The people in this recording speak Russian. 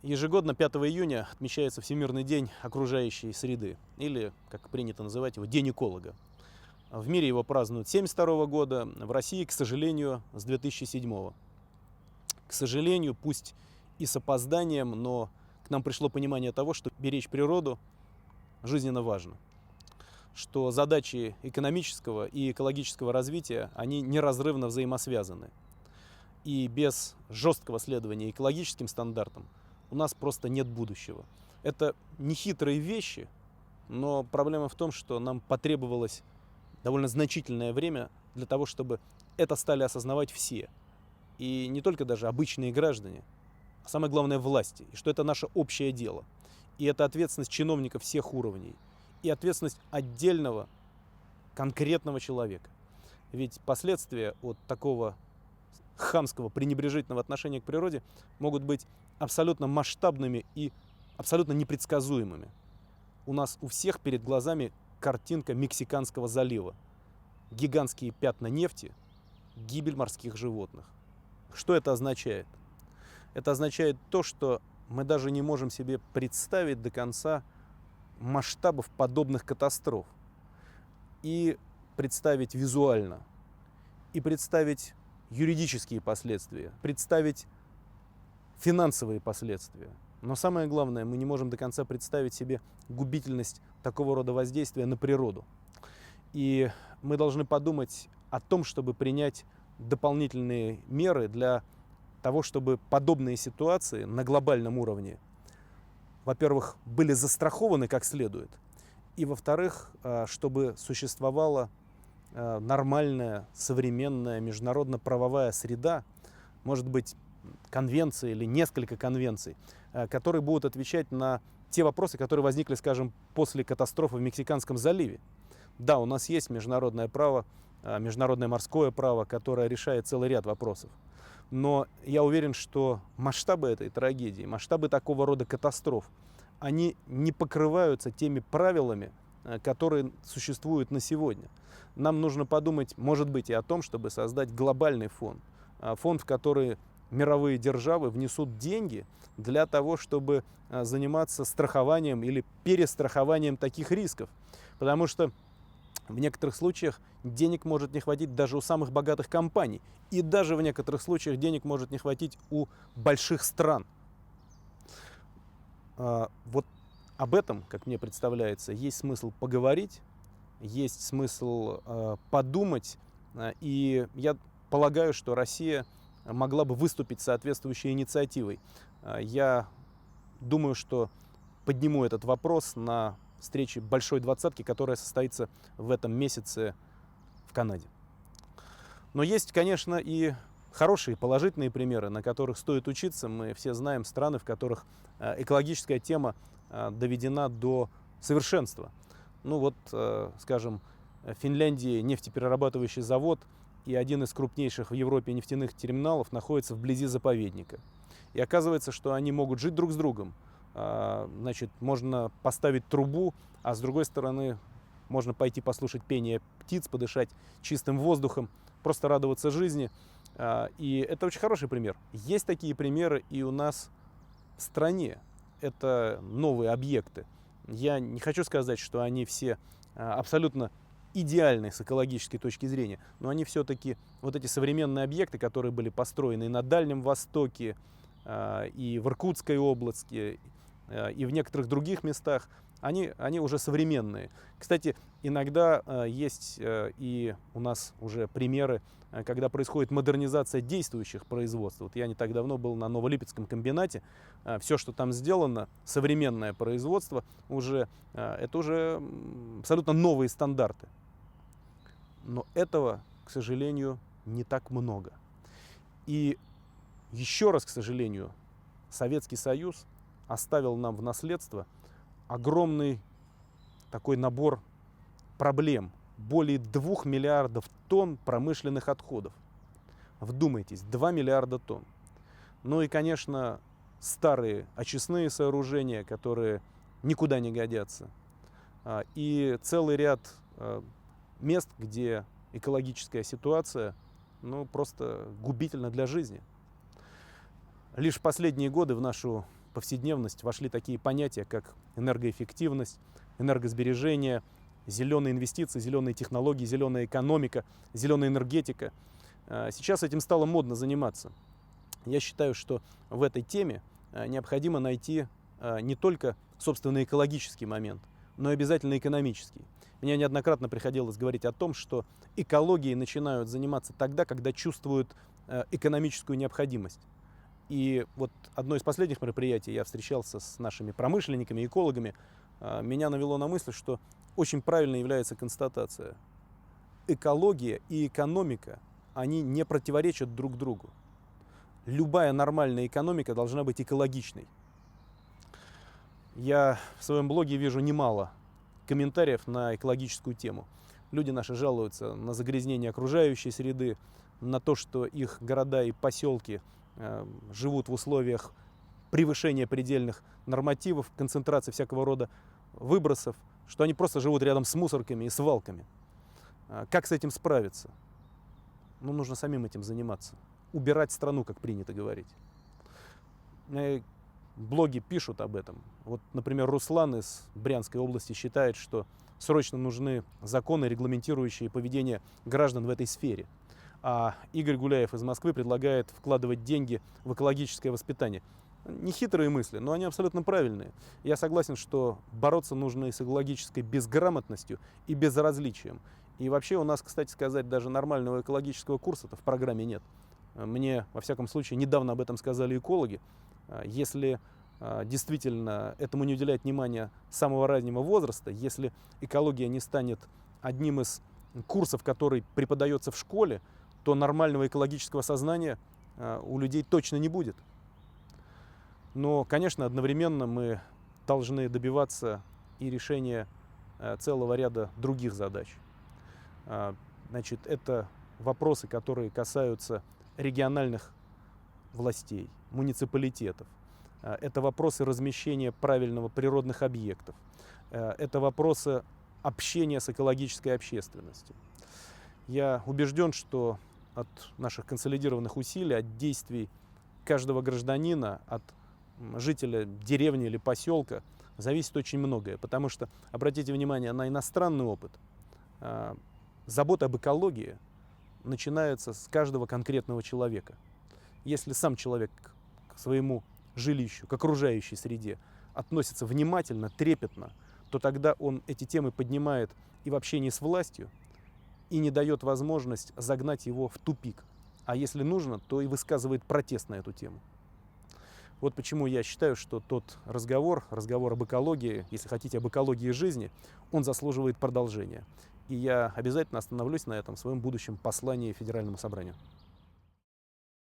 Ежегодно 5 июня отмечается Всемирный день окружающей среды, или, как принято называть его, День эколога. В мире его празднуют с 1972 года, в России, к сожалению, с 2007. К сожалению, пусть и с опозданием, но к нам пришло понимание того, что беречь природу жизненно важно. Что задачи экономического и экологического развития, они неразрывно взаимосвязаны. И без жесткого следования экологическим стандартам у нас просто нет будущего. Это нехитрые вещи, но проблема в том, что нам потребовалось довольно значительное время для того, чтобы это стали осознавать все. И не только даже обычные граждане, а самое главное власти. И что это наше общее дело. И это ответственность чиновников всех уровней. И ответственность отдельного конкретного человека. Ведь последствия от такого хамского, пренебрежительного отношения к природе могут быть абсолютно масштабными и абсолютно непредсказуемыми. У нас у всех перед глазами картинка Мексиканского залива. Гигантские пятна нефти, гибель морских животных. Что это означает? Это означает то, что мы даже не можем себе представить до конца масштабов подобных катастроф. И представить визуально, и представить юридические последствия, представить финансовые последствия. Но самое главное, мы не можем до конца представить себе губительность такого рода воздействия на природу. И мы должны подумать о том, чтобы принять дополнительные меры для того, чтобы подобные ситуации на глобальном уровне, во-первых, были застрахованы как следует, и, во-вторых, чтобы существовала нормальная, современная, международно-правовая среда, может быть, конвенции или несколько конвенций, которые будут отвечать на те вопросы, которые возникли, скажем, после катастрофы в Мексиканском заливе. Да, у нас есть международное право, международное морское право, которое решает целый ряд вопросов. Но я уверен, что масштабы этой трагедии, масштабы такого рода катастроф, они не покрываются теми правилами, которые существуют на сегодня. Нам нужно подумать, может быть, и о том, чтобы создать глобальный фонд. Фонд, в который мировые державы внесут деньги для того, чтобы заниматься страхованием или перестрахованием таких рисков. Потому что в некоторых случаях денег может не хватить даже у самых богатых компаний. И даже в некоторых случаях денег может не хватить у больших стран. Вот об этом, как мне представляется, есть смысл поговорить, есть смысл подумать. И я полагаю, что Россия могла бы выступить с соответствующей инициативой. Я думаю, что подниму этот вопрос на встрече Большой Двадцатки, которая состоится в этом месяце в Канаде. Но есть, конечно, и хорошие, положительные примеры, на которых стоит учиться. Мы все знаем страны, в которых экологическая тема доведена до совершенства. Ну вот, скажем, в Финляндии нефтеперерабатывающий завод и один из крупнейших в Европе нефтяных терминалов находится вблизи заповедника. И оказывается, что они могут жить друг с другом. Значит, можно поставить трубу, а с другой стороны можно пойти послушать пение птиц, подышать чистым воздухом, просто радоваться жизни. И это очень хороший пример. Есть такие примеры и у нас в стране. Это новые объекты. Я не хочу сказать, что они все абсолютно идеальны с экологической точки зрения, но они все-таки, вот эти современные объекты, которые были построены и на Дальнем Востоке, и в Иркутской области, и в некоторых других местах, они уже современные. Кстати, иногда есть и у нас уже примеры, когда происходит модернизация действующих производств. Вот я не так давно был на Новолипецком комбинате. Все, что там сделано, современное производство, это уже абсолютно новые стандарты. Но этого, к сожалению, не так много. И еще раз, к сожалению, Советский Союз оставил нам в наследство огромный такой набор проблем. Более 2 миллиардов тонн промышленных отходов. Вдумайтесь, 2 миллиарда тонн. Ну и, конечно, старые очистные сооружения, которые никуда не годятся. И целый ряд мест, где экологическая ситуация просто губительна для жизни. Лишь в последние годы в нашу повседневность вошли такие понятия, как энергоэффективность, энергосбережение, зеленые инвестиции, зеленые технологии, зеленая экономика, зеленая энергетика. Сейчас этим стало модно заниматься. Я считаю, что в этой теме необходимо найти не только, собственно, экологический момент, но и обязательно экономический. Мне неоднократно приходилось говорить о том, что экологией начинают заниматься тогда, когда чувствуют экономическую необходимость. И вот одно из последних мероприятий, я встречался с нашими промышленниками, экологами, меня навело на мысль, что очень правильно является констатация. Экология и экономика, они не противоречат друг другу. Любая нормальная экономика должна быть экологичной. Я в своем блоге вижу немало комментариев на экологическую тему. Люди наши жалуются на загрязнение окружающей среды, на то, что их города и поселки живут в условиях превышения предельных нормативов, концентрации всякого рода выбросов, что они просто живут рядом с мусорками и свалками. Как с этим справиться? Ну, нужно самим этим заниматься. Убирать страну, как принято говорить. Блоги пишут об этом. Вот, например, Руслан из Брянской области считает, что срочно нужны законы, регламентирующие поведение граждан в этой сфере. А Игорь Гуляев из Москвы предлагает вкладывать деньги в экологическое воспитание. Нехитрые мысли, но они абсолютно правильные. Я согласен, что бороться нужно и с экологической безграмотностью, и безразличием. И вообще у нас, кстати сказать, даже нормального экологического курса-то в программе нет. Мне, во всяком случае, недавно об этом сказали экологи. Если действительно этому не уделять внимания с самого раннего возраста, если экология не станет одним из курсов, который преподается в школе, то нормального экологического сознания у людей точно не будет. Но, конечно, одновременно мы должны добиваться и решения целого ряда других задач. Значит, это вопросы, которые касаются региональных властей, муниципалитетов. Это вопросы размещения правильного природных объектов. Это вопросы общения с экологической общественностью. Я убежден, что от наших консолидированных усилий, от действий каждого гражданина, от жителя деревни или поселка зависит очень многое. Потому что, обратите внимание на иностранный опыт, забота об экологии начинается с каждого конкретного человека. Если сам человек к своему жилищу, к окружающей среде относится внимательно, трепетно, то тогда он эти темы поднимает и в общении с властью, и не дает возможность загнать его в тупик. А если нужно, то и высказывает протест на эту тему. Вот почему я считаю, что тот разговор об экологии, если хотите, об экологии жизни, он заслуживает продолжения. И я обязательно остановлюсь на этом в своем будущем послании Федеральному собранию.